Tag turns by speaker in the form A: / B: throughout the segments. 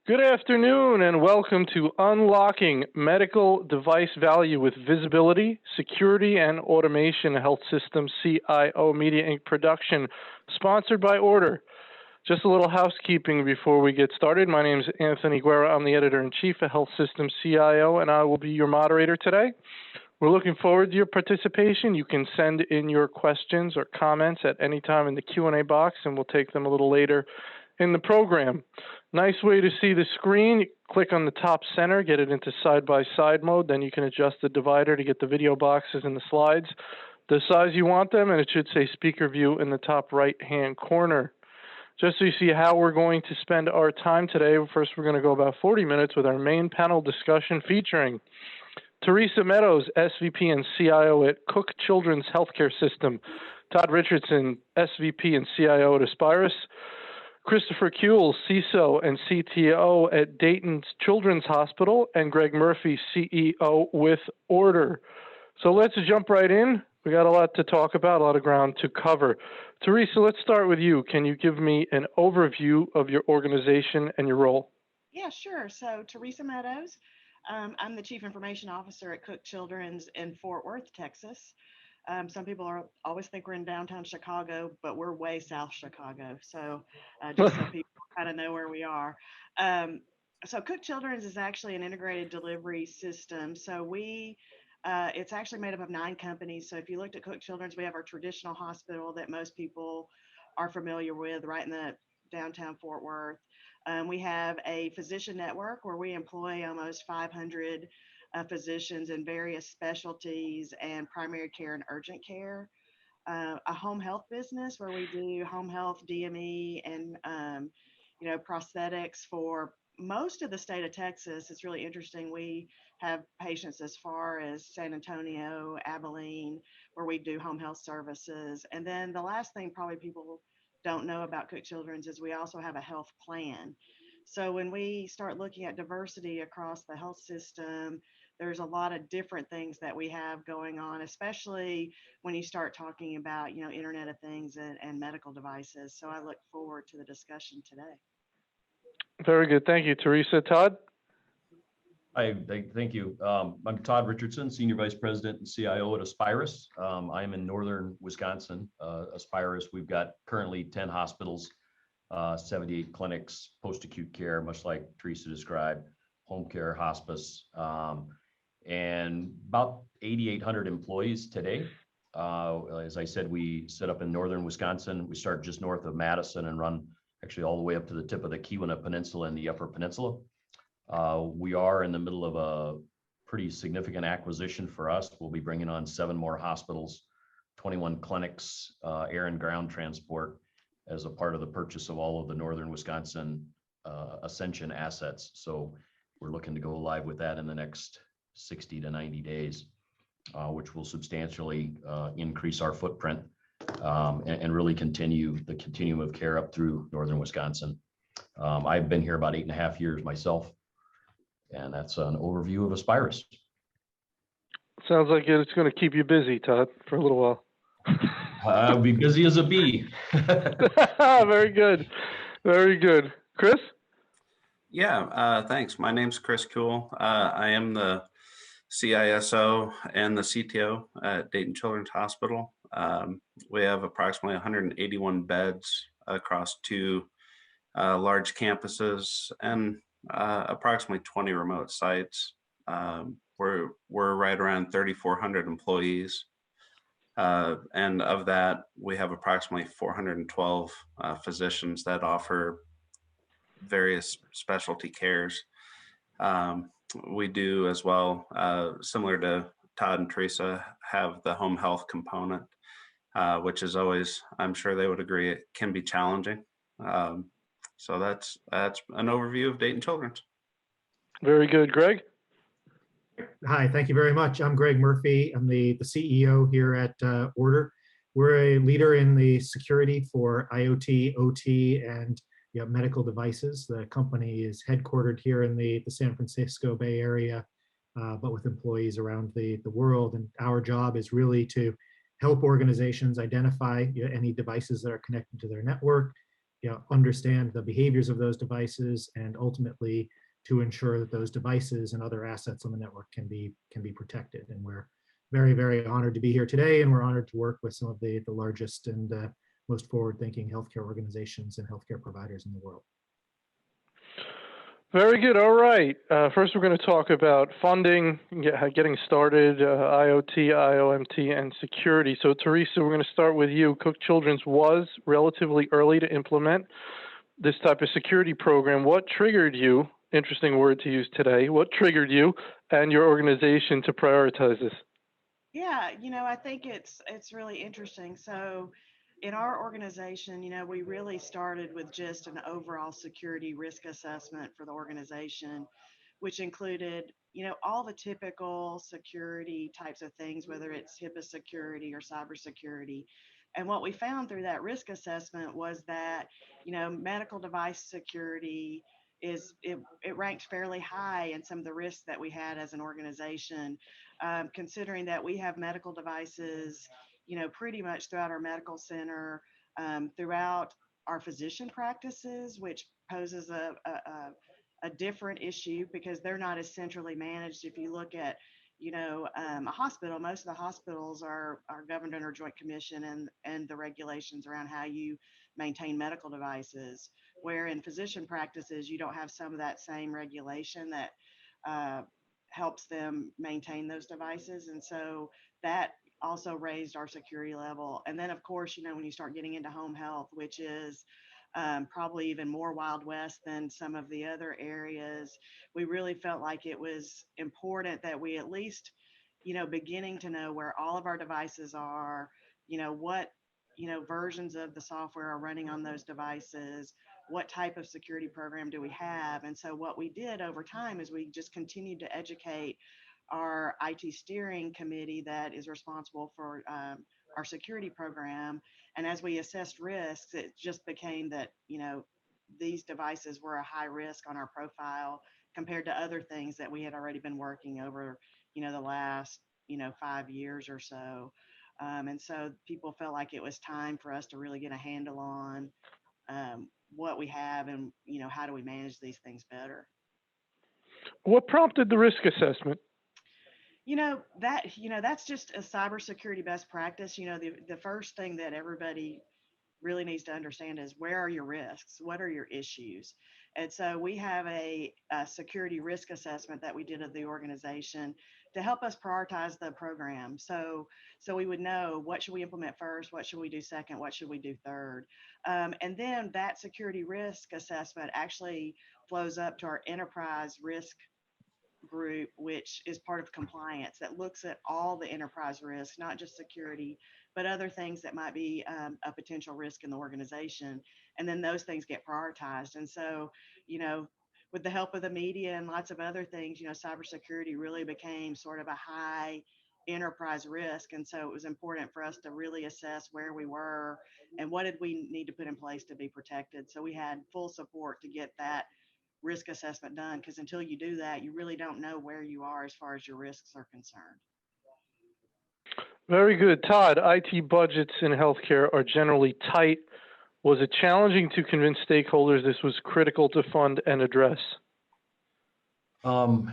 A: Good afternoon and welcome to Unlocking Medical Device Value with Visibility, Security, and Automation Health Systems CIO Media Inc. production, sponsored by Order. Just a little housekeeping before we get started. My name is Anthony Guerra. I'm the Editor-in-Chief of Health Systems CIO, and I will be your moderator today. We're looking forward to your participation. You can send in your questions or comments at any time in the Q&A box, and we'll take them a little later in the program. Nice way to see the screen. You click on the top center, get it into side-by-side mode, then you can adjust the divider to get the video boxes and the slides the size you want them, and it should say speaker view in the top right-hand corner. Just so you see how we're going to spend our time today, first we're going to go about 40 minutes with our main panel discussion featuring Teresa Meadows, SVP and CIO at Cook Children's Healthcare System, Todd Richardson, SVP and CIO at Aspirus, Christopher Kuehl, CISO and CTO at Dayton Children's Hospital, and Greg Murphy, CEO with Order. So let's jump right in. We got a lot to talk about, a lot of ground to cover. Teresa, let's start with you. Can you give me an overview of your organization and your role?
B: Yeah, sure. So Teresa Meadows, I'm the Chief Information Officer at Cook Children's in Fort Worth, Texas. Some people always think we're in downtown Chicago, but we're way south Chicago. So just so people kind of know where we are. So Cook Children's is actually an integrated delivery system. So it's actually made up of 9 companies. So if you looked at Cook Children's, we have our traditional hospital that most people are familiar with right in the downtown Fort Worth. We have a physician network where we employ almost 500 physicians in various specialties and primary care and urgent care, a home health business where we do home health, DME, and prosthetics for most of the state of Texas. It's really interesting. We have patients as far as San Antonio, Abilene, where we do home health services. And then the last thing probably people don't know about Cook Children's is we also have a health plan. So when we start looking at diversity across the health system, there's a lot of different things that we have going on, especially when you start talking about, Internet of Things and medical devices. So I look forward to the discussion today.
A: Very good. Thank you, Teresa. Todd?
C: Thank you. I'm Todd Richardson, Senior Vice President and CIO at Aspirus. I am in northern Wisconsin. Aspirus, we've got currently 10 hospitals, 78 clinics, post-acute care, much like Teresa described, home care, hospice, and about 8,800 employees today. As I said, we set up in northern Wisconsin. We start just north of Madison and run actually all the way up to the tip of the Keweenaw Peninsula and the Upper Peninsula. We are in the middle of a pretty significant acquisition for us. We'll be bringing on 7 more hospitals, 21 clinics, air and ground transport as a part of the purchase of all of the northern Wisconsin Ascension assets. So we're looking to go live with that in the next 60 to 90 days, which will substantially increase our footprint and really continue the continuum of care up through northern Wisconsin. I've been here about 8.5 years myself, and that's an overview of Aspirus.
A: Sounds like it's going to keep you busy, Todd, for a little while.
C: I'll be busy as a bee.
A: Very good. Very good. Chris?
D: Yeah, thanks. My name's Chris Kuehl. I am the CISO and the CTO at Dayton Children's Hospital. We have approximately 181 beds across 2 large campuses and approximately 20 remote sites. We're right around 3,400 employees. And of that, we have approximately 412 physicians that offer various specialty cares. We do as well, similar to Todd and Teresa, have the home health component, which is always, I'm sure they would agree, it can be challenging. So that's an overview of Dayton Children's.
A: Very good. Greg?
E: Hi, thank you very much. I'm Greg Murphy. I'm the CEO here at Order. We're a leader in the security for IoT, OT, and medical devices. The company is headquartered here in the San Francisco Bay Area, but with employees around the world. And our job is really to help organizations identify any devices that are connected to their network, understand the behaviors of those devices, and ultimately to ensure that those devices and other assets on the network can be protected. And we're very, very honored to be here today, and we're honored to work with some of the largest and most forward-thinking healthcare organizations and healthcare providers in the world.
A: Very good. All right. First, we're going to talk about funding, getting started, IoT, IOMT, and security. So, Teresa, we're going to start with you. Cook Children's was relatively early to implement this type of security program. What triggered you, interesting word to use today, what triggered you and your organization to prioritize this?
B: Yeah, I think it's really interesting. So in our organization, we really started with just an overall security risk assessment for the organization, which included, all the typical security types of things, whether it's HIPAA security or cybersecurity. And what we found through that risk assessment was that, medical device security it ranked fairly high in some of the risks that we had as an organization, considering that we have medical devices, pretty much throughout our medical center, throughout our physician practices, which poses a different issue because they're not as centrally managed. If you look at, a hospital, most of the hospitals are governed under Joint Commission and the regulations around how you maintain medical devices, where in physician practices, you don't have some of that same regulation that helps them maintain those devices. And so that also raised our security level. And then, of course, when you start getting into home health, which is probably even more Wild West than some of the other areas, we really felt like it was important that we at least, beginning to know where all of our devices are, what, versions of the software are running on those devices, what type of security program do we have? And so what we did over time is we just continued to educate our IT steering committee that is responsible for our security program. And as we assessed risks, it just became that, these devices were a high risk on our profile compared to other things that we had already been working over, the last, 5 years or so. And so people felt like it was time for us to really get a handle on what we have and, how do we manage these things better.
A: What prompted the risk assessment?
B: That's just a cybersecurity best practice. The first thing that everybody really needs to understand is, where are your risks? What are your issues? And so we have a security risk assessment that we did of the organization to help us prioritize the program. So we would know, what should we implement first? What should we do second? What should we do third? And then that security risk assessment actually flows up to our enterprise risk group, which is part of compliance, that looks at all the enterprise risks, not just security, but other things that might be a potential risk in the organization. And then those things get prioritized. And so, with the help of the media and lots of other things, cybersecurity really became sort of a high enterprise risk. And so it was important for us to really assess where we were and what did we need to put in place to be protected. So we had full support to get that risk assessment done, because until you do that, you really don't know where you are as far as your risks are concerned.
A: Very good. Todd, IT budgets in healthcare are generally tight. Was it challenging to convince stakeholders this was critical to fund and address?
C: So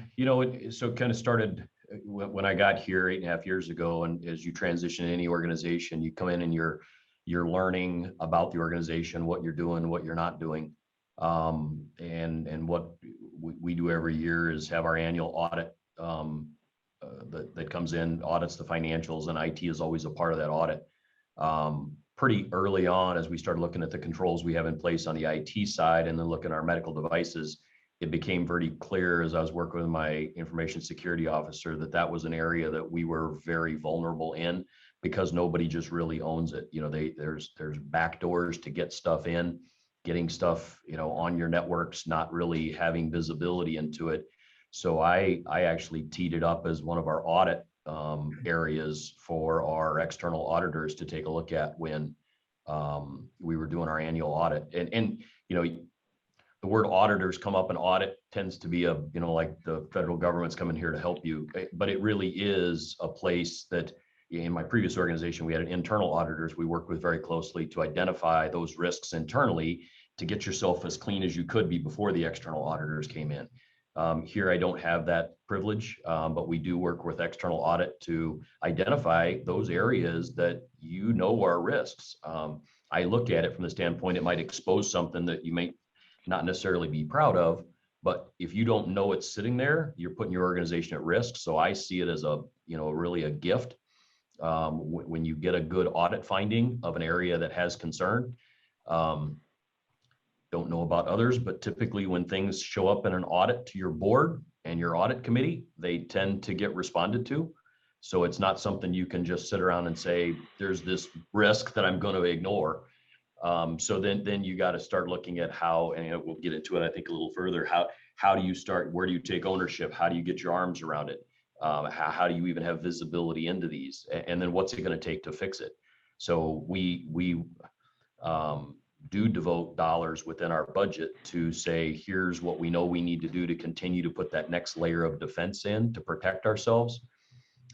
C: kind of started when I got here 8.5 years ago, and as you transition in any organization, you come in and you're learning about the organization, what you're doing, what you're not doing. And what we do every year is have our annual audit that comes in, audits the financials, and IT is always a part of that audit. Pretty early on, as we started looking at the controls we have in place on the IT side and then looking at our medical devices, it became very clear as I was working with my information security officer that was an area that we were very vulnerable in, because nobody just really owns it. There's back doors to get stuff in, getting stuff, on your networks, not really having visibility into it. So I actually teed it up as one of our audit areas for our external auditors to take a look at when we were doing our annual audit. And the word auditors come up, and audit tends to be like the federal government's coming here to help you, but it really is a place that in my previous organization, we had an internal auditors we worked with very closely to identify those risks internally to get yourself as clean as you could be before the external auditors came in. Here, I don't have that privilege, but we do work with external audit to identify those areas that are risks. I look at it from the standpoint, it might expose something that you may not necessarily be proud of, but if you don't know it's sitting there, you're putting your organization at risk. So I see it as really a gift. When you get a good audit finding of an area that has concern. Don't know about others, but typically when things show up in an audit to your board and your audit committee, they tend to get responded to. So it's not something you can just sit around and say, there's this risk that I'm going to ignore. So then you got to start looking at how, and we'll get into it, I think, a little further. How do you start? Where do you take ownership? How do you get your arms around it? How do you even have visibility into these? And then what's it going to take to fix it? So we do devote dollars within our budget to say, here's what we know we need to do to continue to put that next layer of defense in to protect ourselves.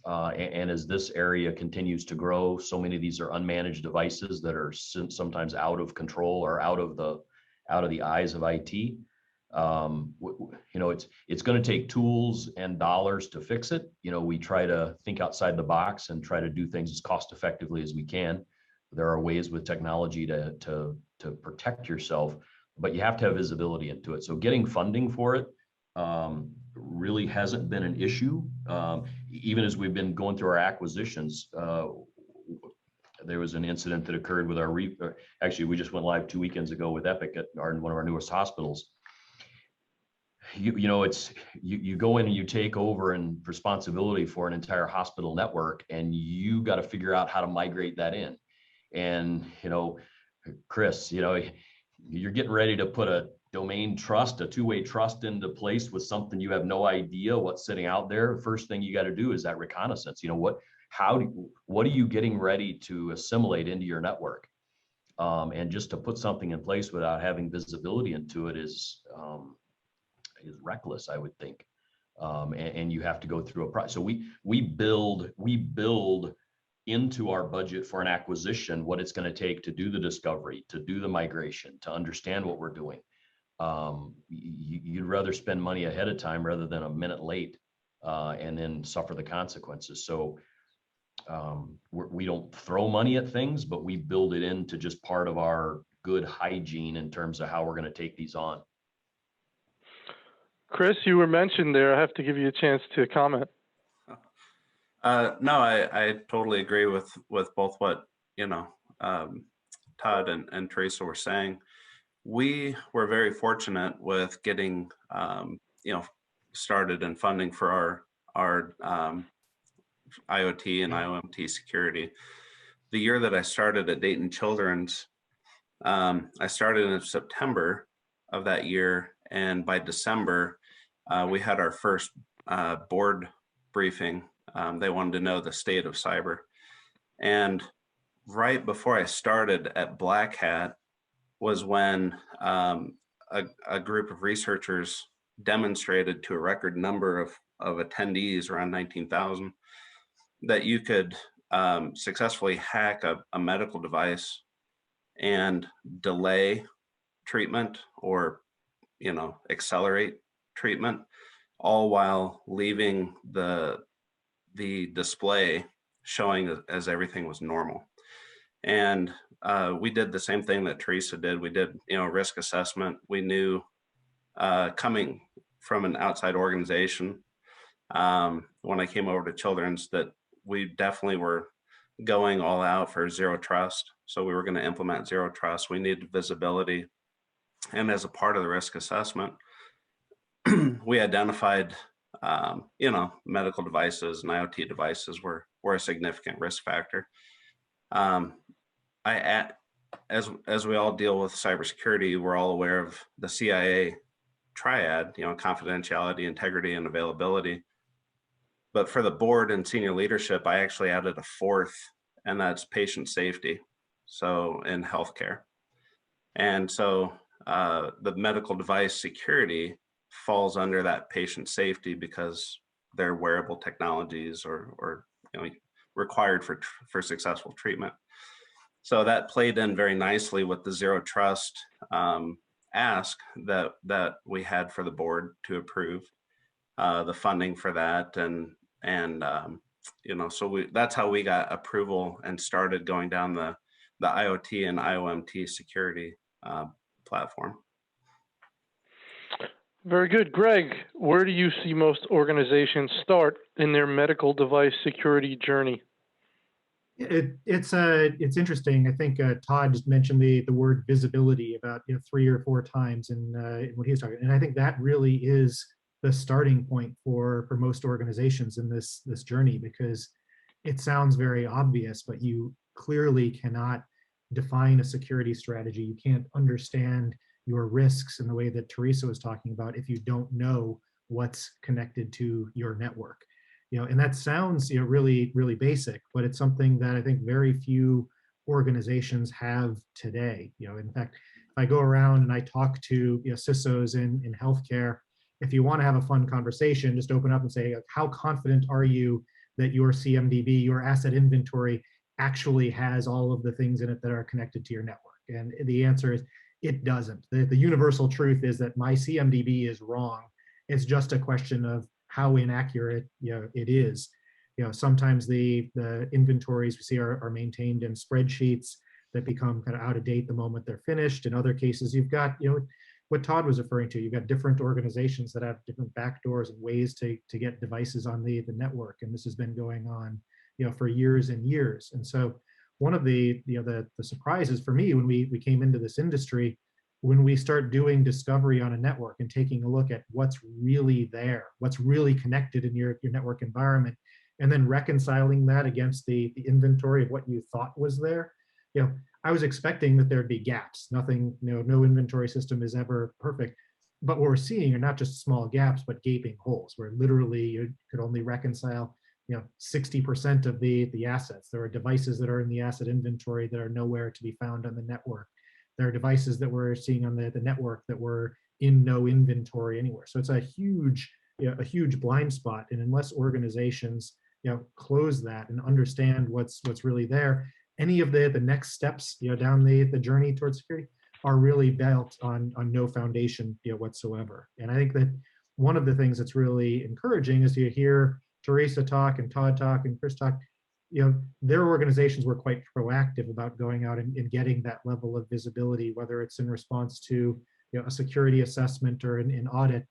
C: And as this area continues to grow, so many of these are unmanaged devices that are sometimes out of control or out of the eyes of IT. It's going to take tools and dollars to fix it. We try to think outside the box and try to do things as cost effectively as we can. There are ways with technology to protect yourself, but you have to have visibility into it. So getting funding for it really hasn't been an issue. Even as we've been going through our acquisitions, there was an incident that occurred with actually, we just went live 2 weekends ago with Epic at one of our newest hospitals. You go in and you take over and responsibility for an entire hospital network, and you got to figure out how to migrate that in. And, Chris, you're getting ready to put a domain trust, a two-way trust into place with something you have no idea what's sitting out there. First thing you got to do is that reconnaissance. What are you getting ready to assimilate into your network? And just to put something in place without having visibility into it is reckless, I would think. And you have to go through a process. So we build into our budget for an acquisition what it's going to take to do the discovery, to do the migration, to understand what we're doing. You'd rather spend money ahead of time rather than a minute late and then suffer the consequences. So we don't throw money at things, but we build it into just part of our good hygiene in terms of how we're going to take these on.
A: Chris, you were mentioned there. I have to give you a chance to comment.
D: No, I totally agree with both what Todd and Teresa were saying. We were very fortunate with getting started and funding for our IoT and IOMT security. The year that I started at Dayton Children's, I started in September of that year, and by December we had our first board briefing. They wanted to know the state of cyber. And right before I started at Black Hat was when a group of researchers demonstrated to a record number of attendees, around 19,000, that you could successfully hack a medical device and delay treatment or accelerate treatment, all while leaving the display showing as everything was normal. And we did the same thing that Teresa did. We did risk assessment. We knew coming from an outside organization when I came over to Children's that we definitely were going all out for zero trust. So we were going to implement zero trust. We needed visibility. And as a part of the risk assessment, we identified medical devices and IoT devices were a significant risk factor. As we all deal with cybersecurity, we're all aware of the CIA triad, confidentiality, integrity, and availability. But for the board and senior leadership, I actually added a fourth, and that's patient safety. So in healthcare. And so the medical device security falls under that patient safety because they're wearable technologies or required for successful treatment. So that played in very nicely with the zero trust ask that we had for the board to approve the funding for that, and so that's how we got approval and started going down the IoT and IOMT security platform.
A: Very good. Greg, where do you see most organizations start in their medical device security journey?
E: It's interesting. I think Todd just mentioned the word visibility about 3 or 4 times in what he was talking, and I think that really is the starting point for most organizations in this journey, because it sounds very obvious, but you clearly cannot define a security strategy. You can't understand your risks in the way that Teresa was talking about if you don't know what's connected to your network. And that sounds really, really basic, but it's something that I think very few organizations have today. In fact, if I go around and I talk to CISOs in healthcare, if you want to have a fun conversation, just open up and say, how confident are you that your CMDB, your asset inventory, actually has all of the things in it that are connected to your network? And the answer is, it doesn't. The universal truth is that my CMDB is wrong. It's just a question of how inaccurate it is. Sometimes the inventories we see are maintained in spreadsheets that become kind of out of date the moment they're finished. In other cases, you've got what Todd was referring to. You've got different organizations that have different backdoors and ways to get devices on the network, and this has been going on for years and years. And so one of the surprises for me when we came into this industry, when we start doing discovery on a network and taking a look at what's really there, what's really connected in your network environment, and then reconciling that against the inventory of what you thought was there, I was expecting that there'd be gaps. Nothing, no inventory system is ever perfect. But what we're seeing are not just small gaps, but gaping holes where literally you could only reconcile 60% of the assets. There are devices that are in the asset inventory that are nowhere to be found on the network. There are devices that we're seeing on the network that were in no inventory anywhere. So it's a huge blind spot. And unless organizations close that and understand what's really there, any of the next steps down the journey towards security are really built on no foundation whatsoever. And I think that one of the things that's really encouraging is you hear Teresa talk and Todd talk and Chris talk. Their organizations were quite proactive about going out and getting that level of visibility, whether it's in response to a security assessment or an audit.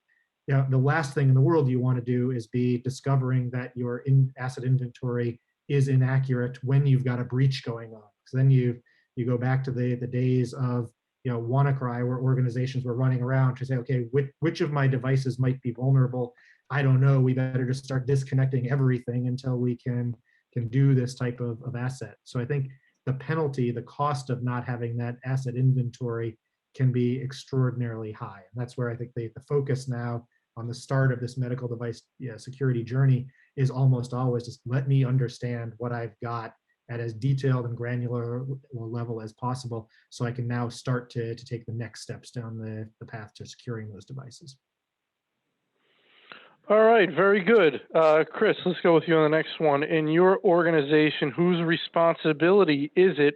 E: The last thing in the world you want to do is be discovering that your asset inventory is inaccurate when you've got a breach going on. So then you go back to the days of WannaCry, where organizations were running around to say, okay, which of my devices might be vulnerable? I don't know. We better just start disconnecting everything until we can do this type of asset. So I think the penalty, the cost of not having that asset inventory can be extraordinarily high. And that's where I think the focus now on the start of this medical device security journey is almost always just let me understand what I've got at as detailed and granular level as possible, so I can now start to take the next steps down the path to securing those devices.
A: All right, very good. Chris, let's go with you on the next one. In your organization, whose responsibility is it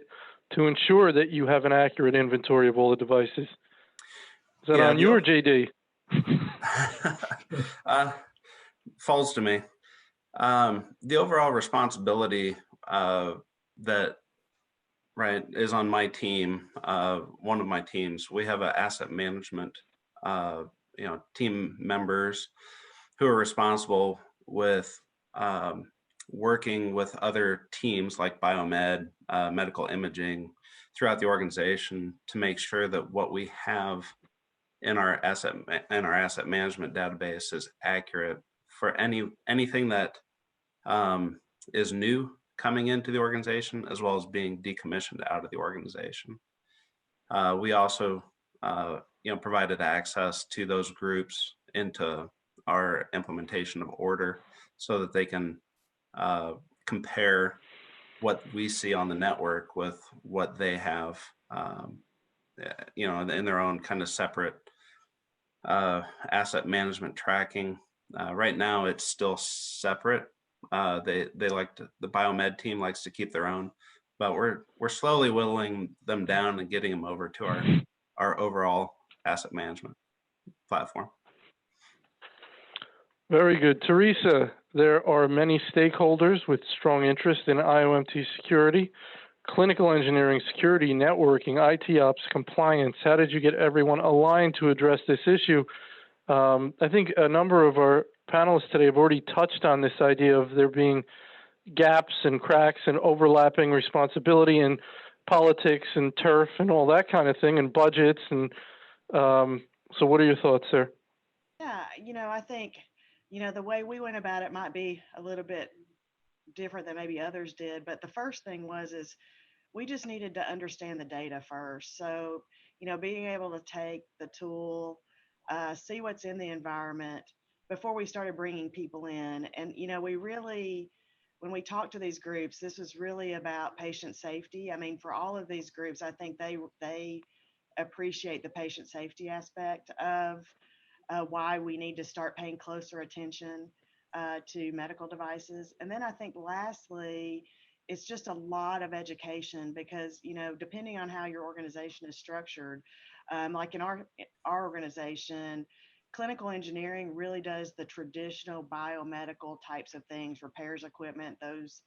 A: to ensure that you have an accurate inventory of all the devices? Is that on you or JD?
D: Falls to me. The overall responsibility that is on my team, one of my teams. We have an asset management team members who are responsible with working with other teams like biomed, medical imaging throughout the organization to make sure that what we have in our asset management database is accurate for anything that is new coming into the organization, as well as being decommissioned out of the organization. We also provided access to those groups into our implementation of order so that they can compare what we see on the network with what they have in their own kind of separate asset management tracking. Right now it's still separate They like to, the biomed team likes to keep their own, but we're slowly whittling them down and getting them over to our overall asset management platform.
A: Very good. Teresa, there are many stakeholders with strong interest in IOMT security, clinical engineering, security, networking, IT ops, compliance. How did you get everyone aligned to address this issue? I think a number of our panelists today have already touched on this idea of there being gaps and cracks and overlapping responsibility and politics and turf and all that kind of thing and budgets. And so what are your thoughts there?
B: Yeah, I think, the way we went about it might be a little bit different than maybe others did. But the first thing is we just needed to understand the data first. So, being able to take the tool, see what's in the environment before we started bringing people in. And, we really, when we talked to these groups, this was really about patient safety. I mean, for all of these groups, I think they appreciate the patient safety aspect of why we need to start paying closer attention to medical devices. And then I think lastly, it's just a lot of education because, depending on how your organization is structured, like in our organization, clinical engineering really does the traditional biomedical types of things, repairs equipment, those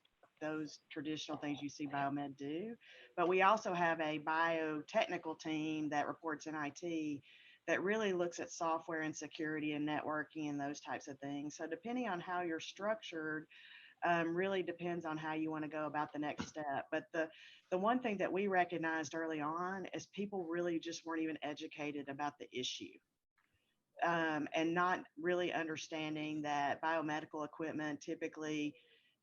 B: traditional things you see biomed do. But we also have a biotechnical team that reports in IT that really looks at software and security and networking and those types of things. So depending on how you're structured, really depends on how you want to go about the next step. But the one thing that we recognized early on is people really just weren't even educated about the issue. And not really understanding that biomedical equipment typically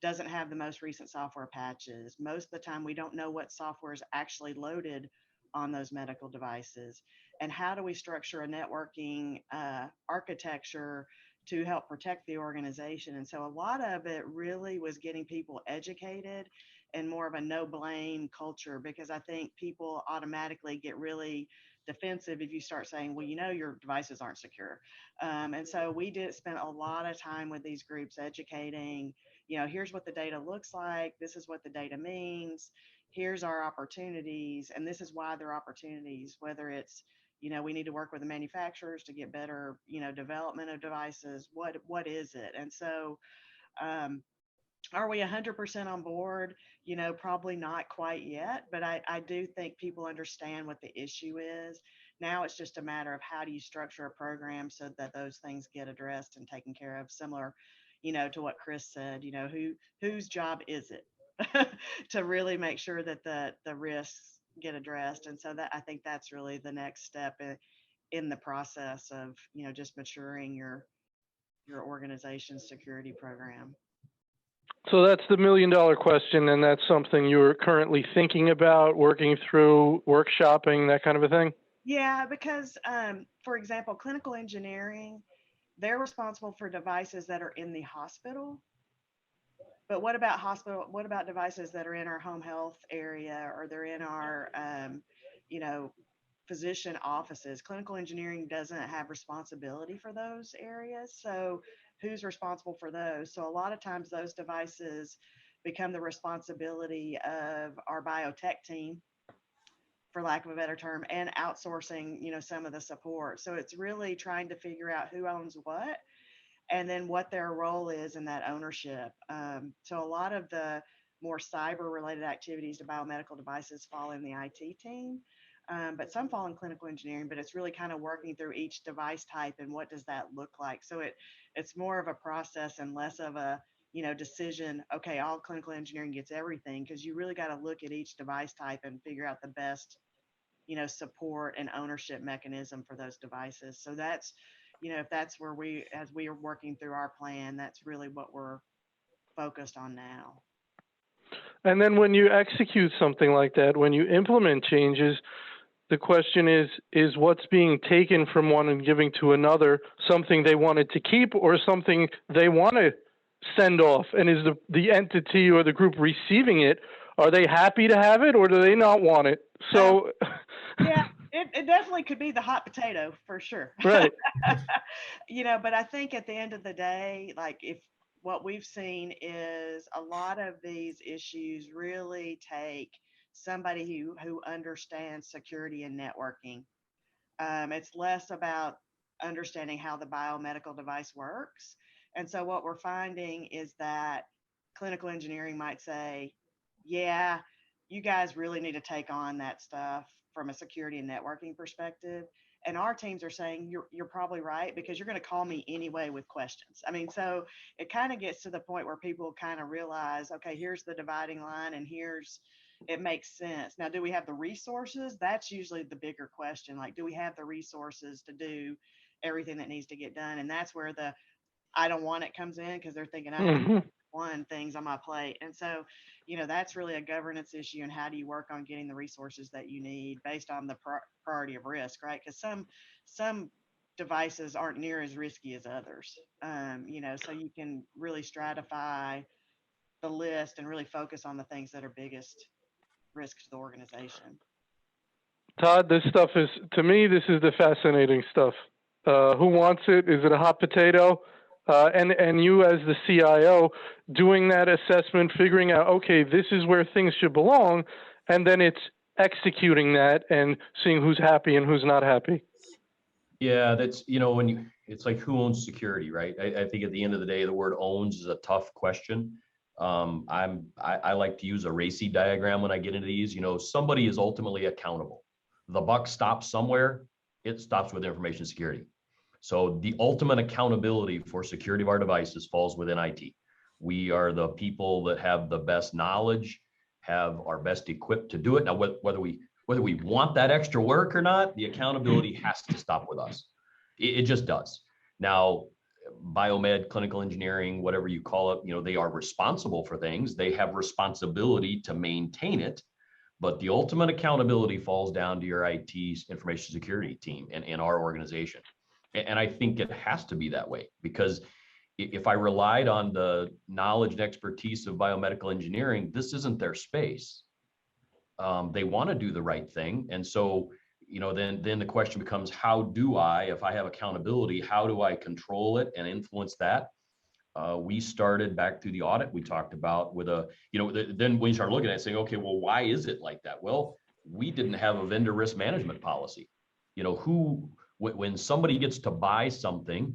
B: doesn't have the most recent software patches. Most of the time, we don't know what software is actually loaded on those medical devices. And how do we structure a networking architecture to help protect the organization? And so a lot of it really was getting people educated and more of a no blame culture, because I think people automatically get really defensive if you start saying, well, your devices aren't secure. And so we did spend a lot of time with these groups educating, here's what the data looks like. This is what the data means. Here's our opportunities. And this is why they're opportunities, whether it's, we need to work with the manufacturers to get better, development of devices. What is it? And so, are we 100% on board? Probably not quite yet, but I do think people understand what the issue is. Now it's just a matter of how do you structure a program so that those things get addressed and taken care of, similar, to what Chris said, whose job is it to really make sure that the risks get addressed. And so that, I think that's really the next step in the process of, just maturing your organization's security program.
A: So that's the $1 million question, and that's something you're currently thinking about, working through, workshopping, that kind of a thing?
B: Yeah, because, for example, clinical engineering, they're responsible for devices that are in the hospital. But what about devices that are in our home health area, or they're in our, physician offices? Clinical engineering doesn't have responsibility for those areas. So who's responsible for those? So a lot of times those devices become the responsibility of our biotech team, for lack of a better term, and outsourcing, some of the support. So it's really trying to figure out who owns what and then what their role is in that ownership. So a lot of the more cyber related activities to biomedical devices fall in the IT team. But some fall in clinical engineering, but it's really kind of working through each device type and what does that look like. So it's more of a process and less of a, decision, okay, all clinical engineering gets everything, because you really got to look at each device type and figure out the best, support and ownership mechanism for those devices. So that's, if that's where as we are working through our plan, that's really what we're focused on now.
A: And then when you execute something like that, when you implement changes, the question is what's being taken from one and giving to another something they wanted to keep or something they want to send off? And is the entity or the group receiving it, are they happy to have it or do they not want it? So
B: yeah, it definitely could be the hot potato for sure.
A: Right.
B: But I think at the end of the day, like if what we've seen is a lot of these issues really take somebody who understands security and networking. It's less about understanding how the biomedical device works. And so what we're finding is that clinical engineering might say, yeah, you guys really need to take on that stuff from a security and networking perspective. And our teams are saying, you're probably right, because you're going to call me anyway with questions. I mean, so it kind of gets to the point where people kind of realize, okay, here's the dividing line and it makes sense. Now, do we have the resources? That's usually the bigger question. Like, do we have the resources to do everything that needs to get done? And that's where the I don't want it comes in, because they're thinking I have one things on my plate. And so, that's really a governance issue. And how do you work on getting the resources that you need based on the priority of risk, right? Because some devices aren't near as risky as others. So you can really stratify the list and really focus on the things that are biggest risk to the organization.
A: Todd, this stuff is, to me, this is the fascinating stuff. Who wants it? Is it a hot potato? And you as the CIO doing that assessment, figuring out, okay, this is where things should belong, and then it's executing that and seeing who's happy and who's not happy.
C: Yeah, that's, it's like, who owns security, right? I think at the end of the day, the word owns is a tough question. I like to use a RACI diagram when I get into these. Somebody is ultimately accountable. The buck stops somewhere. It stops with information security. So the ultimate accountability for security of our devices falls within IT. We are the people that have the best knowledge, are best equipped to do it. Now, whether we want that extra work or not, the accountability has to stop with us. It just does. Now, biomed, clinical engineering, whatever you call it, they are responsible for things. They have responsibility to maintain it. But the ultimate accountability falls down to your IT information security team and our organization. And I think it has to be that way, because if I relied on the knowledge and expertise of biomedical engineering, this isn't their space. They want to do the right thing. And so, then the question becomes, how do I, if I have accountability, how do I control it and influence that? We started back through the audit we talked about with then when you start looking at it saying, okay, well, why is it like that? Well, we didn't have a vendor risk management policy. When somebody gets to buy something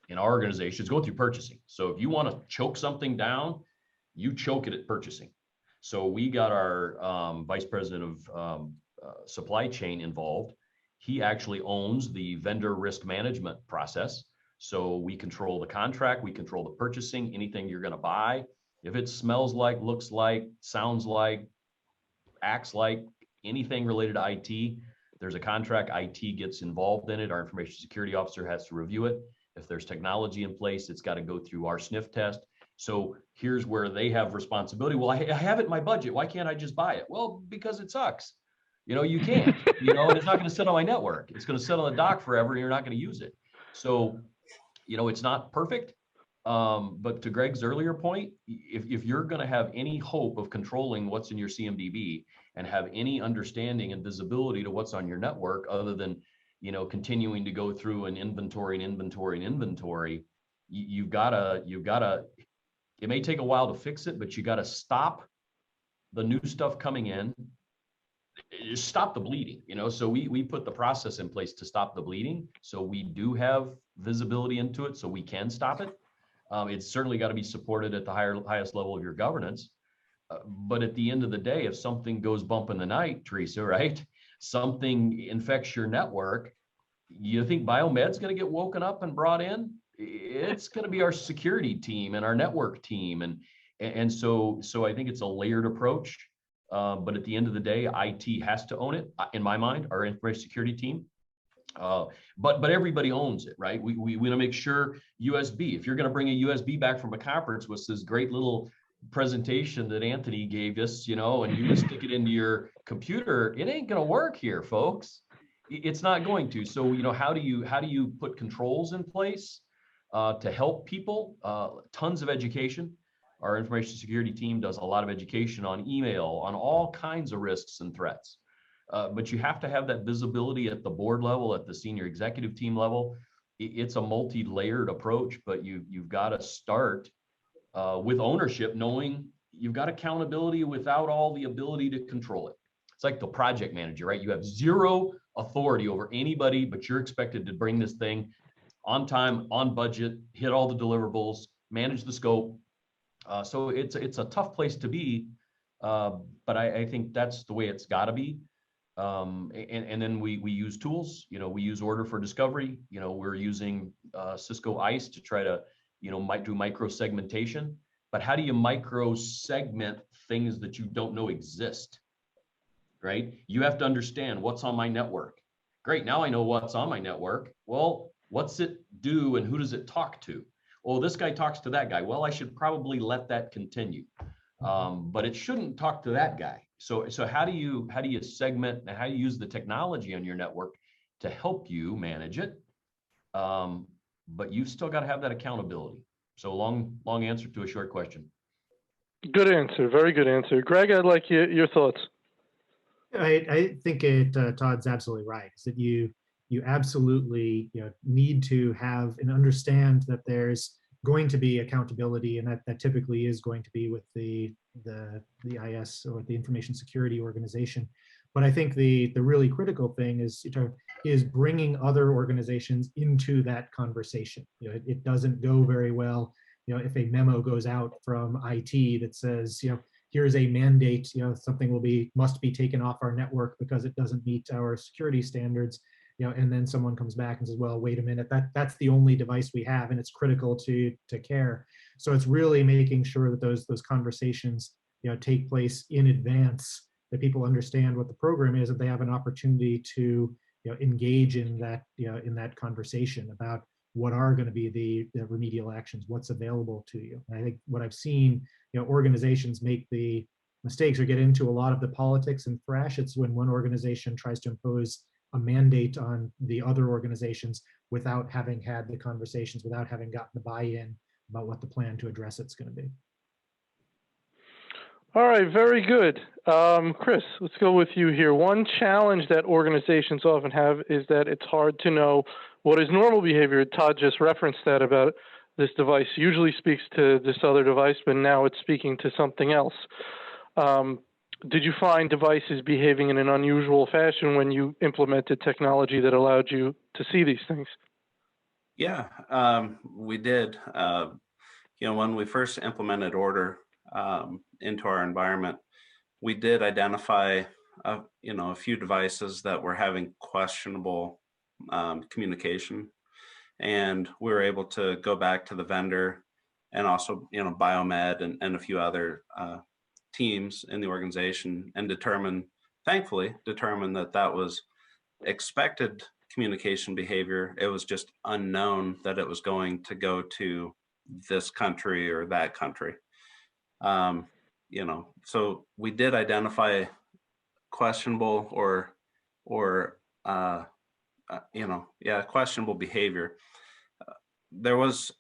C: in our organization, it's going through purchasing. So if you want to choke something down, you choke it at purchasing. So we got our vice president of supply chain involved. He actually owns the vendor risk management process. So we control the contract, we control the purchasing, anything you're going to buy. If it smells like, looks like, sounds like, acts like, anything related to IT, there's a contract, IT gets involved in it. Our information security officer has to review it. If there's technology in place, it's got to go through our sniff test. So here's where they have responsibility. Well, I have it in my budget. Why can't I just buy it? Well, because it sucks. You can't, and it's not going to sit on my network. It's going to sit on the dock forever and you're not going to use it. So, it's not perfect. But to Greg's earlier point, if you're going to have any hope of controlling what's in your CMDB and have any understanding and visibility to what's on your network, other than, continuing to go through an inventory, you've got to, it may take a while to fix it, but you got to stop the new stuff coming in. Just stop the bleeding, so we put the process in place to stop the bleeding. So we do have visibility into it so we can stop it. It's certainly got to be supported at the highest level of your governance. But at the end of the day, if something goes bump in the night, Teresa, right? Something infects your network, you think biomed's going to get woken up and brought in? It's going to be our security team and our network team. And so I think it's a layered approach. But at the end of the day, IT has to own it, in my mind, our information security team. But everybody owns it, right? We want to make sure USB, if you're going to bring a USB back from a conference with this great little presentation that Anthony gave us, and you stick it into your computer, it ain't going to work here, folks. It's not going to. So, how do you put controls in place to help people? Tons of education. Our information security team does a lot of education on email, on all kinds of risks and threats. But you have to have that visibility at the board level, at the senior executive team level. It's a multi-layered approach, but you've got to start with ownership, knowing you've got accountability without all the ability to control it. It's like the project manager, right? You have zero authority over anybody, but you're expected to bring this thing on time, on budget, hit all the deliverables, manage the scope. So it's a tough place to be, but I think that's the way it's got to be. And then we use tools. We use order for discovery. We're using Cisco ICE to try to might do micro segmentation. But how do you micro segment things that you don't know exist? Right? You have to understand what's on my network. Great. Now I know what's on my network. Well, what's it do and who does it talk to? Oh, this guy talks to that guy. Well, I should probably let that continue. But it shouldn't talk to that guy. So how do you segment and how do you use the technology on your network to help you manage it? But you've still got to have that accountability. So long answer to a short question.
A: Good answer. Very good answer. Greg, I'd like your thoughts.
E: I think Todd's absolutely right. Is that you absolutely need to have and understand that there's going to be accountability, and that typically is going to be with the IS or the Information Security Organization. But I think the really critical thing is bringing other organizations into that conversation. It doesn't go very well if a memo goes out from IT that says here's a mandate, something must be taken off our network because it doesn't meet our security standards, and then someone comes back and says, well, wait a minute, that's the only device we have and it's critical to care. So it's really making sure that those conversations, take place in advance, that people understand what the program is, that they have an opportunity to, engage in that conversation about what are going to be the remedial actions, what's available to you. And I think what I've seen, organizations make the mistakes or get into a lot of the politics and thrash. It's when one organization tries to impose a mandate on the other organizations without having had the conversations, without having gotten the buy-in about what the plan to address it's going to be.
A: All right, very good. Chris, let's go with you here. One challenge that organizations often have is that it's hard to know what is normal behavior. Todd just referenced that about this device usually speaks to this other device, but now it's speaking to something else. Did you find devices behaving in an unusual fashion when you implemented technology that allowed you to see these things?
D: Yeah, we did. When we first implemented order into our environment, we did identify a few devices that were having questionable communication, and we were able to go back to the vendor and also Biomed and a few other teams in the organization and thankfully determine that was expected communication behavior. It was just unknown that it was going to go to this country or that country. So we did identify questionable questionable behavior. There was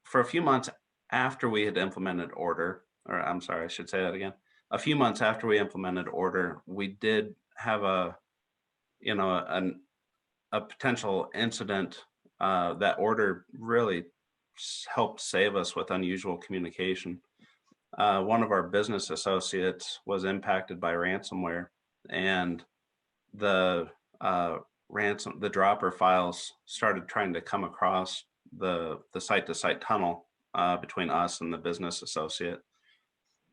D: for a few months after we had implemented order, or I'm sorry, I should say that again. A few months after we implemented order, we did have a potential incident that order really helped save us with unusual communication. One of our business associates was impacted by ransomware, and the dropper files started trying to come across the site-to-site tunnel between us and the business associate.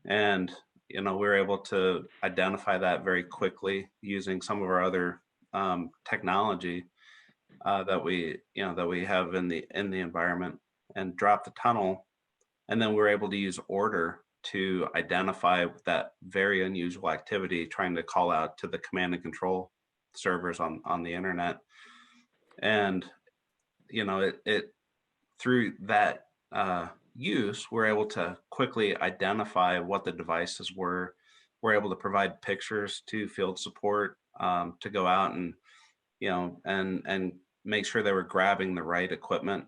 D: And we were able to identify that very quickly using some of our other technology that we have in the environment, and drop the tunnel. And then we're able to use order to identify that very unusual activity, trying to call out to the command and control servers on the internet. And it through that use, we're able to quickly identify what the devices were. We're able to provide pictures to field support to go out and and make sure they were grabbing the right equipment.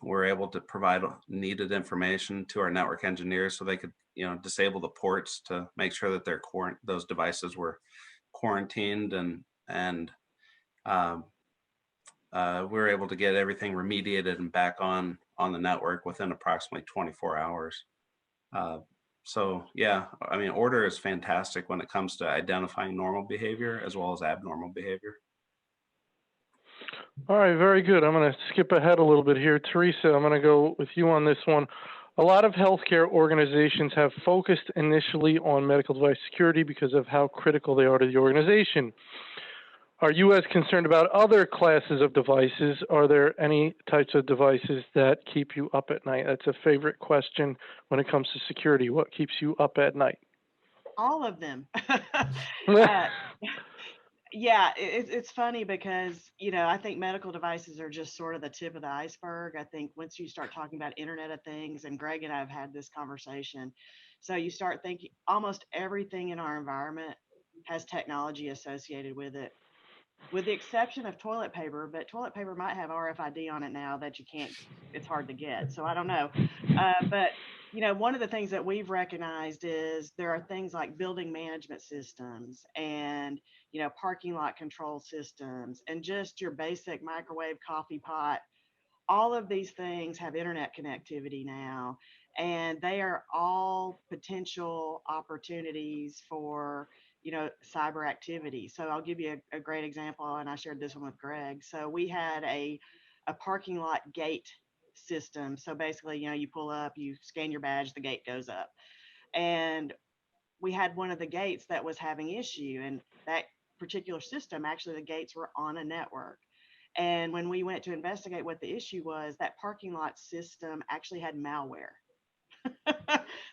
D: We're able to provide needed information to our network engineers so they could disable the ports to make sure that those devices were quarantined, and we were able to get everything remediated and back on on the network within approximately 24 hours. So yeah, I mean, Order is fantastic when it comes to identifying normal behavior as well as abnormal behavior.
A: All right, very good. I'm going to skip ahead a little bit here. Teresa, I'm going to go with you on this one. A lot of healthcare organizations have focused initially on medical device security because of how critical they are to the organization. Are you as concerned about other classes of devices? Are there any types of devices that keep you up at night? That's a favorite question when it comes to security. What keeps you up at night?
B: All of them. Yeah, it's funny because, I think medical devices are just sort of the tip of the iceberg. I think once you start talking about Internet of Things, and Greg and I have had this conversation, so you start thinking almost everything in our environment has technology associated with it, with the exception of toilet paper, but toilet paper might have RFID on it now that it's hard to get. So I don't know. But one of the things that we've recognized is there are things like building management systems and, parking lot control systems and just your basic microwave coffee pot. All of these things have internet connectivity now, and they are all potential opportunities for cyber activity. So I'll give you a great example, and I shared this one with Greg. So we had a parking lot gate system. So basically, you pull up, you scan your badge, the gate goes up, and we had one of the gates that was having issue, and that particular system, actually the gates were on a network. And when we went to investigate what the issue was, that parking lot system actually had malware.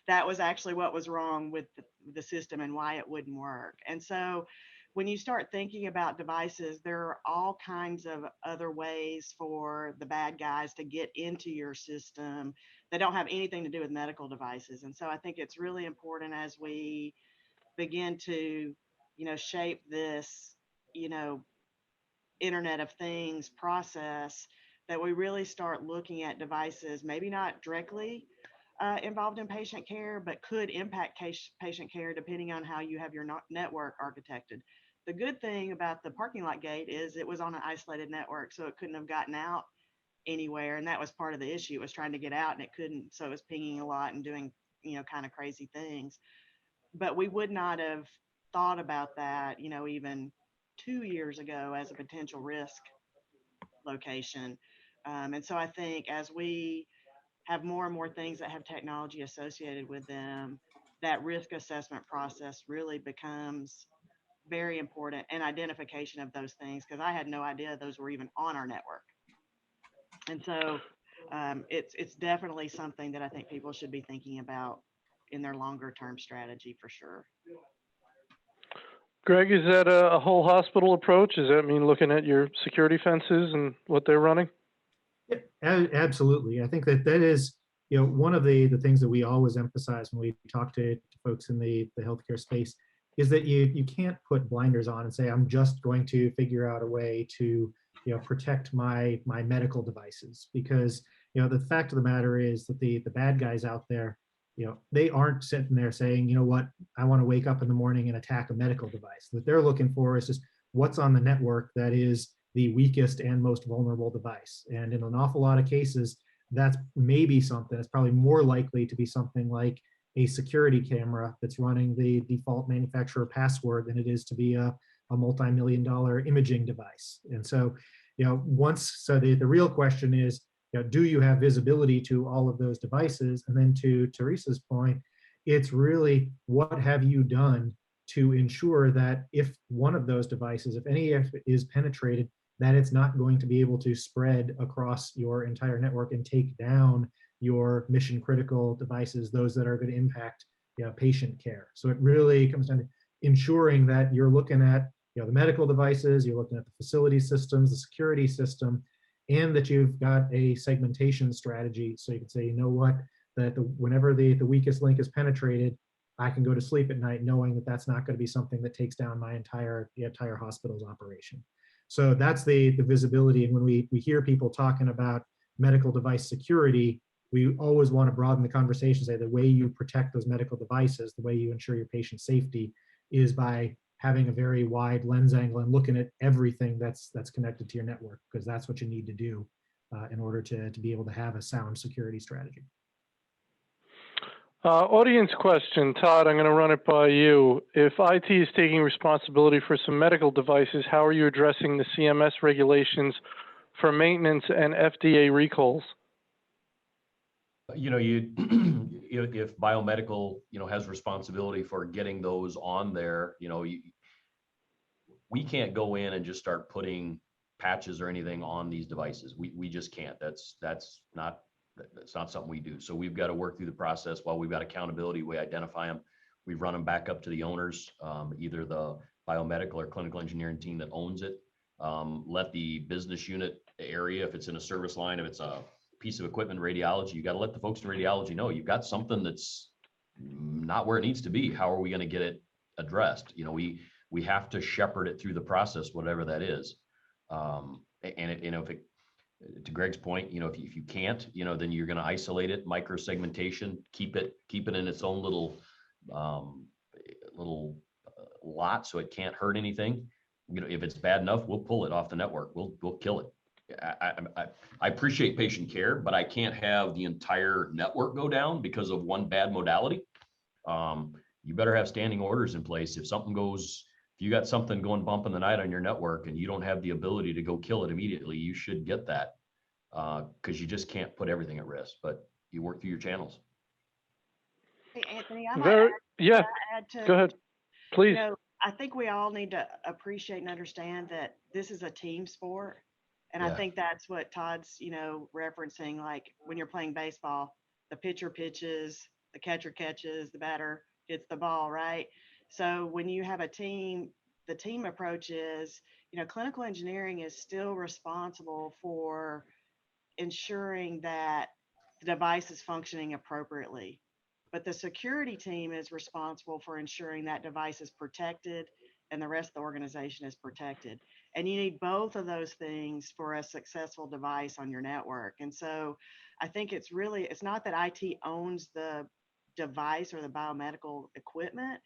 B: That was actually what was wrong with the system and why it wouldn't work. And so when you start thinking about devices, there are all kinds of other ways for the bad guys to get into your system that don't have anything to do with medical devices. And so I think it's really important as we begin to, shape this, Internet of Things process, that we really start looking at devices, maybe not directly involved in patient care, but could impact patient care depending on how you have your network architected. The good thing about the parking lot gate is it was on an isolated network, so it couldn't have gotten out anywhere. And that was part of the issue. It was trying to get out and it couldn't. So it was pinging a lot and doing, kind of crazy things. But we would not have thought about that, even 2 years ago as a potential risk location. And so I think as we have more and more things that have technology associated with them, that risk assessment process really becomes very important, and identification of those things, because I had no idea those were even on our network. And so it's definitely something that I think people should be thinking about in their longer term strategy for sure.
A: Greg, is that a whole hospital approach? Does that mean looking at your security fences and what they're running?
E: Yeah, absolutely. I think that is, one of the things that we always emphasize when we talk to folks in the healthcare space is that you can't put blinders on and say, I'm just going to figure out a way to, protect my medical devices, because, the fact of the matter is that the bad guys out there, they aren't sitting there saying, what, I want to wake up in the morning and attack a medical device. What they're looking for is just what's on the network that is the weakest and most vulnerable device. And in an awful lot of cases, that's maybe something, it's probably more likely to be something like a security camera that's running the default manufacturer password than it is to be a multi-million-dollar imaging device. And so, the real question is, do you have visibility to all of those devices? And then to Teresa's point, it's really, what have you done to ensure that if one of those devices, if any is penetrated, that it's not going to be able to spread across your entire network and take down your mission critical devices, those that are going to impact patient care. So it really comes down to ensuring that you're looking at the medical devices, you're looking at the facility systems, the security system, and that you've got a segmentation strategy. So you can say, that whenever the weakest link is penetrated, I can go to sleep at night knowing that that's not going to be something that takes down my entire hospital's operation. So that's the visibility. And when we hear people talking about medical device security, we always want to broaden the conversation, say the way you protect those medical devices, the way you ensure your patient safety is by having a very wide lens angle and looking at everything that's connected to your network, because that's what you need to do in order to be able to have a sound security strategy.
A: Audience question, Todd, I'm going to run it by you. If IT is taking responsibility for some medical devices, how are you addressing the CMS regulations for maintenance and FDA recalls?
C: You know, if biomedical, has responsibility for getting those on there, we can't go in and just start putting patches or anything on these devices. We just can't. That's not something we do. So we've got to work through the process. While we've got accountability, we identify them, we run them back up to the owners, either the biomedical or clinical engineering team that owns it. Let the business unit area, if it's in a service line, if it's a piece of equipment, radiology, you got to let the folks in radiology know you've got something that's not where it needs to be. How are we going to get it addressed? We have to shepherd it through the process, whatever that is. To Greg's point, if you can't, then you're going to isolate it, micro-segmentation, keep it in its own little lot so it can't hurt anything. If it's bad enough, we'll pull it off the network. We'll kill it. I appreciate patient care, but I can't have the entire network go down because of one bad modality. You better have standing orders in place. If you got something going bump in the night on your network and you don't have the ability to go kill it immediately, you should get that, because you just can't put everything at risk, but you work through your channels.
B: Hey, Anthony, I might add to,
A: go ahead, please.
B: I think we all need to appreciate and understand that this is a team sport. And I think that's what Todd's, referencing, like when you're playing baseball, the pitcher pitches, the catcher catches, the batter hits the ball, right? So when you have a team, the team approach is, clinical engineering is still responsible for ensuring that the device is functioning appropriately. But the security team is responsible for ensuring that device is protected and the rest of the organization is protected. And you need both of those things for a successful device on your network. And so I think it's not that IT owns the device or the biomedical equipment.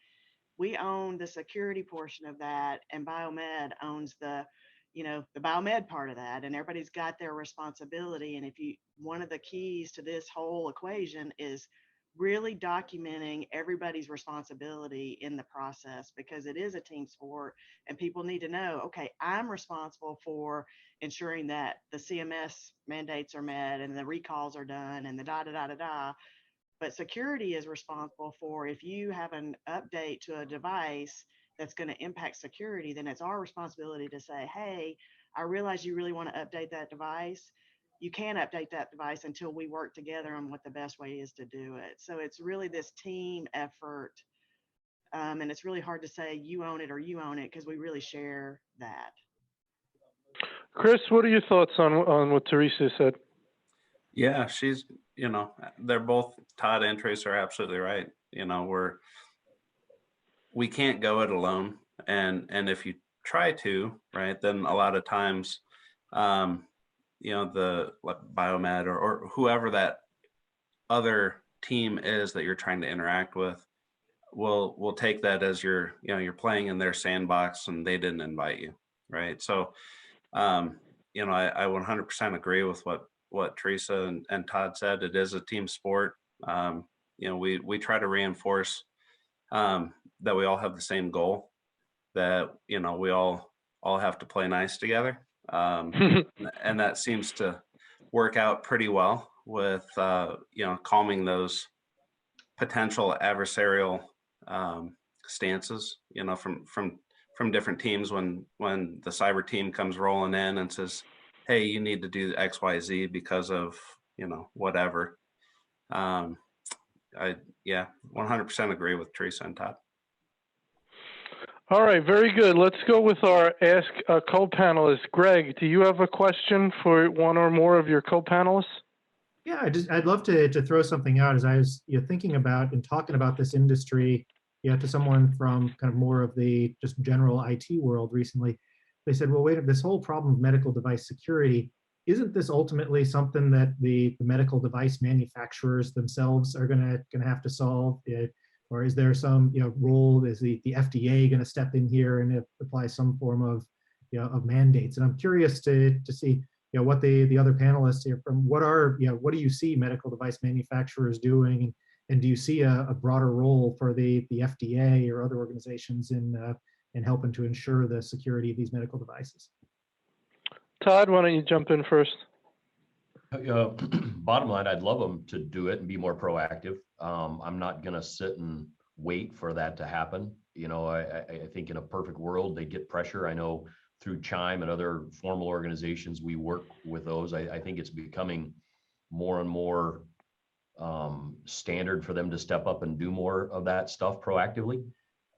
B: We own the security portion of that, and biomed owns the biomed part of that, and everybody's got their responsibility. And one of the keys to this whole equation is really documenting everybody's responsibility in the process, because it is a team sport and people need to know, okay, I'm responsible for ensuring that the CMS mandates are met and the recalls are done and the da-da-da-da-da. But security is responsible for, if you have an update to a device that's going to impact security, then it's our responsibility to say, hey, I realize you really want to update that device. You can't update that device until we work together on what the best way is to do it. So it's really this team effort. And it's really hard to say you own it or you own it, because we really share that.
A: Chris, what are your thoughts on what Teresa said?
D: Yeah, they're both, Todd and Trace are absolutely right. We can't go it alone. And if you try to, right, then a lot of times, the biomed or whoever that other team is that you're trying to interact with will take that as you're playing in their sandbox and they didn't invite you, right? So, I 100% agree with what Teresa and Todd said. It is a team sport. We try to reinforce that we all have the same goal, that we all have to play nice together. And that seems to work out pretty well with calming those potential adversarial stances from different teams when the cyber team comes rolling in and says, hey, you need to do XYZ because of whatever. I 100% agree with Teresa and Todd.
A: All right, very good. Let's go with our Ask a Co-panelist. Greg, do you have a question for one or more of your co-panelists?
E: Yeah, I'd love to throw something out as I was thinking about and talking about this industry to someone from kind of more of the just general IT world recently. They said, well, wait, this whole problem of medical device security, isn't this ultimately something that the medical device manufacturers themselves are going to have to solve? Or is there some role? Is the FDA going to step in here and apply some form of of mandates? And I'm curious to see what the other panelists here from, what do you see medical device manufacturers doing, and do you see a broader role for the FDA or other organizations in helping to ensure the security of these medical devices?
A: Todd, why don't you jump in first?
C: Bottom line, I'd love them to do it and be more proactive. I'm not going to sit and wait for that to happen. I think in a perfect world, they get pressure. I know through Chime and other formal organizations, we work with those. I think it's becoming more and more standard for them to step up and do more of that stuff proactively.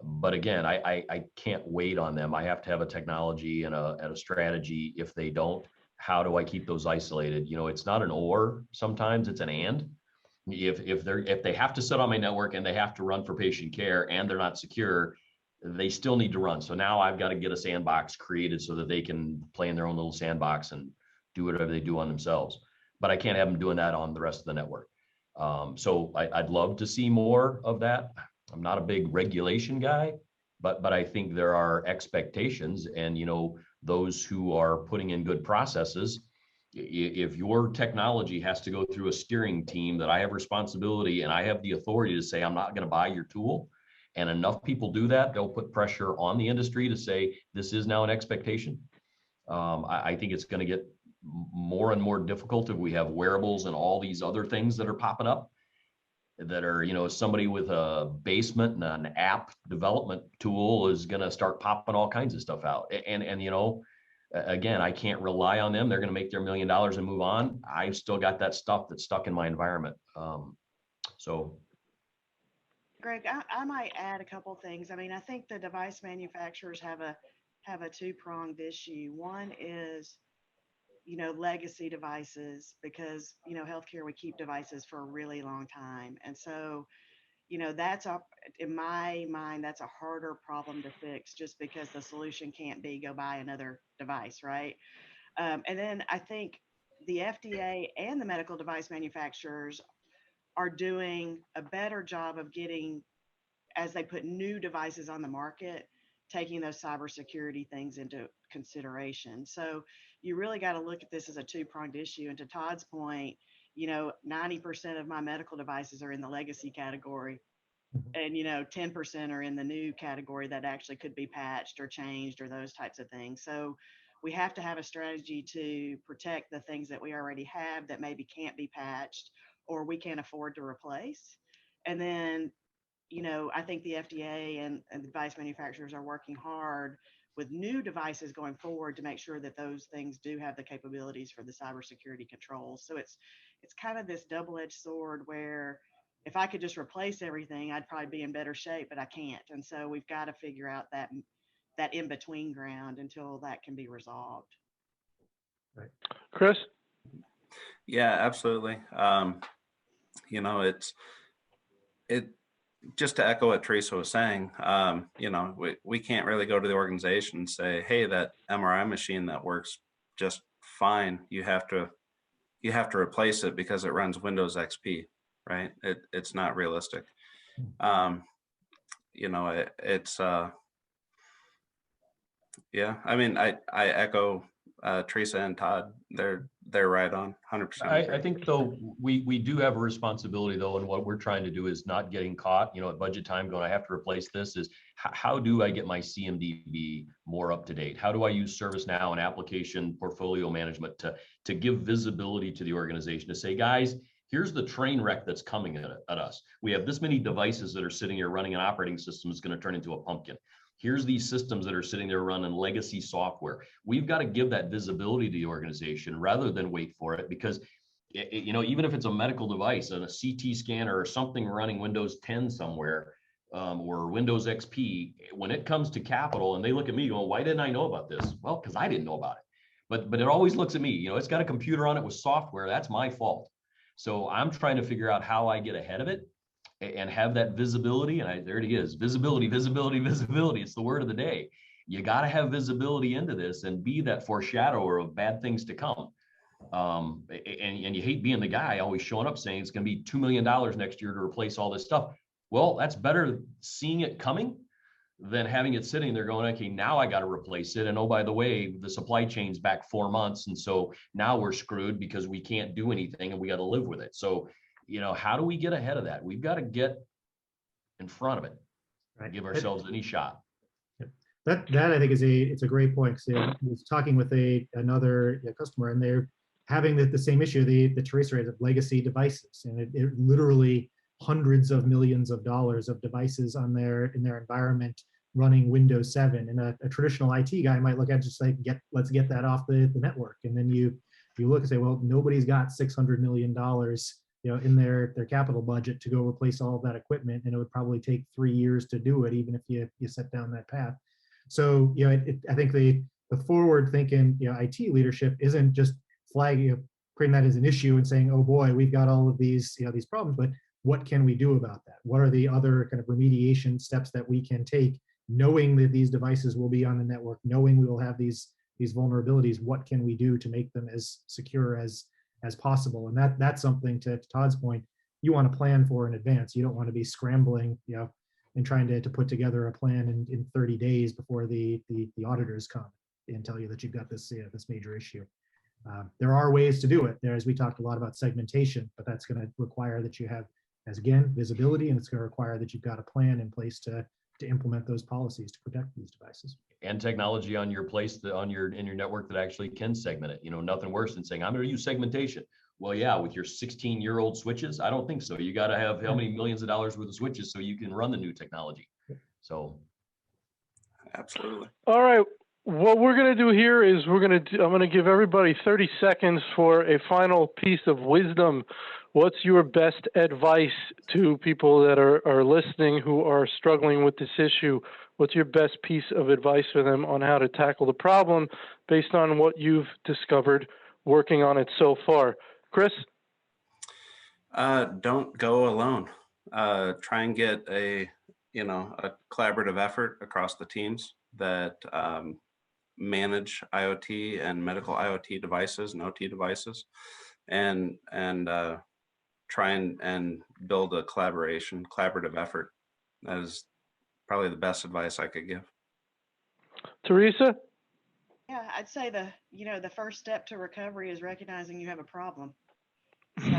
C: But again, I can't wait on them. I have to have a technology and a strategy. If they don't, how do I keep those isolated? It's not an or, sometimes it's an and. If they have to sit on my network and they have to run for patient care and they're not secure, they still need to run. So now I've got to get a sandbox created so that they can play in their own little sandbox and do whatever they do on themselves. But I can't have them doing that on the rest of the network. So I'd love to see more of that. I'm not a big regulation guy, but I think there are expectations, and those who are putting in good processes. If your technology has to go through a steering team that I have responsibility and I have the authority to say I'm not going to buy your tool, and enough people do that, they'll put pressure on the industry to say this is now an expectation. I think it's going to get more and more difficult if we have wearables and all these other things that are popping up that are, somebody with a basement and an app development tool is going to start popping all kinds of stuff out. And again, I can't rely on them. They're going to make their $1 million and move on. I've still got that stuff that's stuck in my environment. So.
B: Greg, I might add a couple things. I mean, I think the device manufacturers have a two-pronged issue. One is, legacy devices, because, healthcare, we keep devices for a really long time. And so, that's in my mind, that's a harder problem to fix, just because the solution can't be go buy another device, right? And then I think the FDA and the medical device manufacturers are doing a better job of getting, as they put new devices on the market, taking those cybersecurity things into consideration. So you really got to look at this as a two-pronged issue. And to Todd's point, 90% of my medical devices are in the legacy category, and 10% are in the new category that actually could be patched or changed or those types of things. So we have to have a strategy to protect the things that we already have that maybe can't be patched or we can't afford to replace. And then I think the FDA and the device manufacturers are working hard with new devices going forward to make sure that those things do have the capabilities for the cybersecurity controls. So it's kind of this double-edged sword where if I could just replace everything, I'd probably be in better shape, but I can't. And so we've got to figure out that in-between ground until that can be resolved.
A: Right. Chris?
D: Yeah, absolutely. It just to echo what Teresa was saying, we can't really go to the organization and say, hey, that MRI machine that works just fine, you have to replace it because it runs Windows XP, right? It's not realistic. Yeah, I mean, I echo Teresa and Todd. They're right on 100%.
C: I think though we do have a responsibility though, and what we're trying to do is not getting caught, at budget time going, I have to replace this, is how do I get my CMDB more up to date? How do I use ServiceNow and application portfolio management to give visibility to the organization to say, guys, here's the train wreck that's coming at us. We have this many devices that are sitting here running an operating system that's going to turn into a pumpkin. Here's these systems that are sitting there running legacy software. We've got to give that visibility to the organization rather than wait for it, because even if it's a medical device and a CT scanner or something running Windows 10 somewhere or Windows XP, when it comes to capital and they look at me going, why didn't I know about this? Well, because I didn't know about it. But it always looks at me, it's got a computer on it with software. That's my fault. So I'm trying to figure out how I get ahead of it and have that visibility. And there it is, visibility. It's the word of the day. You got to have visibility into this and be that foreshadower of bad things to come. And you hate being the guy always showing up saying it's going to be $2 million next year to replace all this stuff. Well, that's better seeing it coming than having it sitting there going, okay, now I got to replace it. And oh, by the way, the supply chain's back 4 months. And so now we're screwed because we can't do anything and we got to live with it. So, how do we get ahead of that? We've got to get in front of it,
E: Right.
C: give ourselves any shot.
E: That I think it's a great point. So I was talking with another customer, and they're having the same issue, the Teresa rate of legacy devices, and it literally hundreds of millions of dollars of devices in their environment running Windows 7. And a traditional IT guy might look at it just like, let's get that off the network. And then you look and say, well, nobody's got $600 million in their capital budget to go replace all of that equipment, and it would probably take 3 years to do it, even if you set down that path. So I think the forward thinking IT leadership isn't just flagging, creating that as an issue and saying, oh boy, we've got all of these these problems, but what can we do about that? What are the other kind of remediation steps that we can take, knowing that these devices will be on the network, knowing we will have these vulnerabilities? What can we do to make them as secure as possible? And that's something, to Todd's point, you want to plan for in advance. You don't want to be scrambling, and trying to put together a plan in 30 days before the auditors come and tell you that you've got this major issue. There are ways to do it. As we talked a lot about segmentation, but that's going to require that you have, as again, visibility, and it's going to require that you've got a plan in place to implement those policies to protect these devices.
C: And technology on your place, in your network that actually can segment it. Nothing worse than saying, I'm going to use segmentation. Well, yeah, with your 16-year-old switches, I don't think so. You got to have how many millions of dollars worth of switches so you can run the new technology. So,
D: Absolutely.
A: All right. What we're going to do here is I'm going to give everybody 30 seconds for a final piece of wisdom. What's your best advice to people that are listening who are struggling with this issue? What's your best piece of advice for them on how to tackle the problem based on what you've discovered working on it so far? Chris?
D: Don't go alone. Try and get a collaborative effort across the teams that manage IoT and medical IoT devices and OT devices, and try and build a collaborative effort. That is probably the best advice I could give.
A: Teresa?
B: Yeah, I'd say the first step to recovery is recognizing you have a problem. So,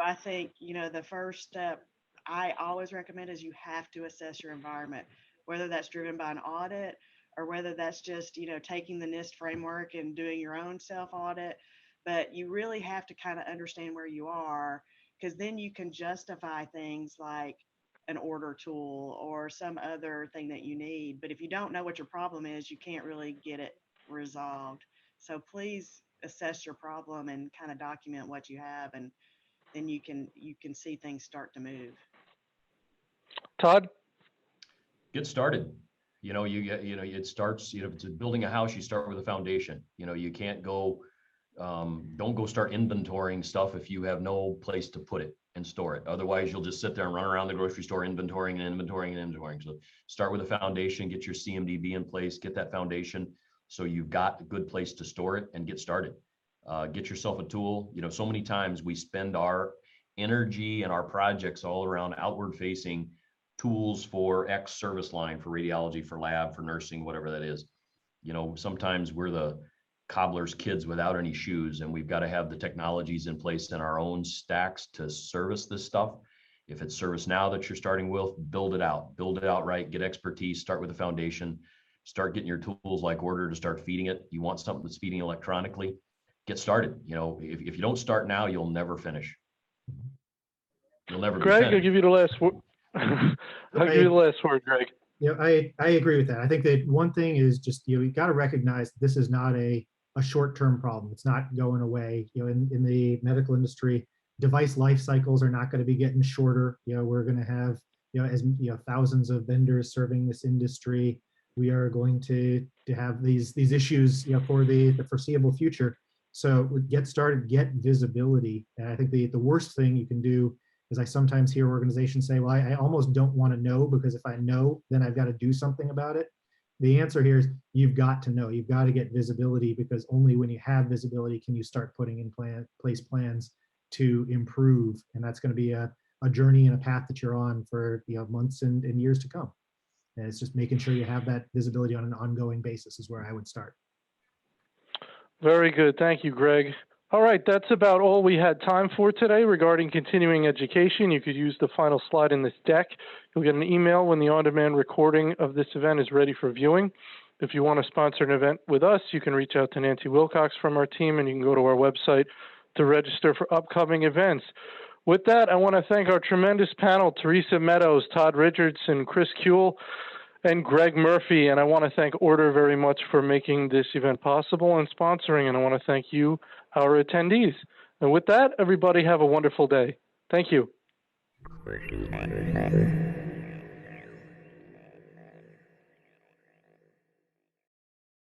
B: I think, the first step I always recommend is you have to assess your environment, whether that's driven by an audit or whether that's just, taking the NIST framework and doing your own self-audit. But you really have to kind of understand where you are, because then you can justify things like an order tool or some other thing that you need. But if you don't know what your problem is, you can't really get it resolved. So please assess your problem and kind of document what you have, and then you can see things start to move.
A: Todd?
C: Get started. It starts, if it's building a house, you start with a foundation. You can't go, don't go start inventorying stuff if you have no place to put it and store it. Otherwise, you'll just sit there and run around the grocery store inventorying. So start with a foundation, get your CMDB in place, get that foundation so you've got a good place to store it, and get started. Get yourself a tool. So many times we spend our energy and our projects all around outward facing tools for X service line, for radiology, for lab, for nursing, whatever that is. Sometimes we're the cobbler's kids without any shoes, and we've got to have the technologies in place in our own stacks to service this stuff. If it's ServiceNow that you're starting with, build it out right, get expertise, start with a foundation, start getting your tools like Order to start feeding it. You want something that's feeding electronically, get started. If you don't start now, you'll never finish. You'll never
A: Greg,
C: be finished.
A: I'll give you the last word. I'll give you the last word, Greg.
E: I agree with that. I think that one thing is just, you got to recognize this is not a short-term problem. It's not going away. In the medical industry, device life cycles are not going to be getting shorter. We're going to have, thousands of vendors serving this industry. We are going to have these issues, for the foreseeable future. So get started, get visibility. And I think the worst thing you can do is, I sometimes hear organizations say, well, I almost don't want to know, because if I know, then I've got to do something about it. The answer here is you've got to know, you've got to get visibility, because only when you have visibility can you start putting in place plans to improve. And that's going to be a journey and a path that you're on for months and years to come. And it's just making sure you have that visibility on an ongoing basis is where I would start.
A: Very good. Thank you, Greg. All right, that's about all we had time for today regarding continuing education. You could use the final slide in this deck. You'll get an email when the on-demand recording of this event is ready for viewing. If you want to sponsor an event with us, you can reach out to Nancy Wilcox from our team, and you can go to our website to register for upcoming events. With that, I want to thank our tremendous panel, Teresa Meadows, Todd Richardson, Chris Kuehl, and Greg Murphy. And I want to thank Order very much for making this event possible and sponsoring. And I want to thank you, our attendees. And with that, everybody have a wonderful day. Thank you.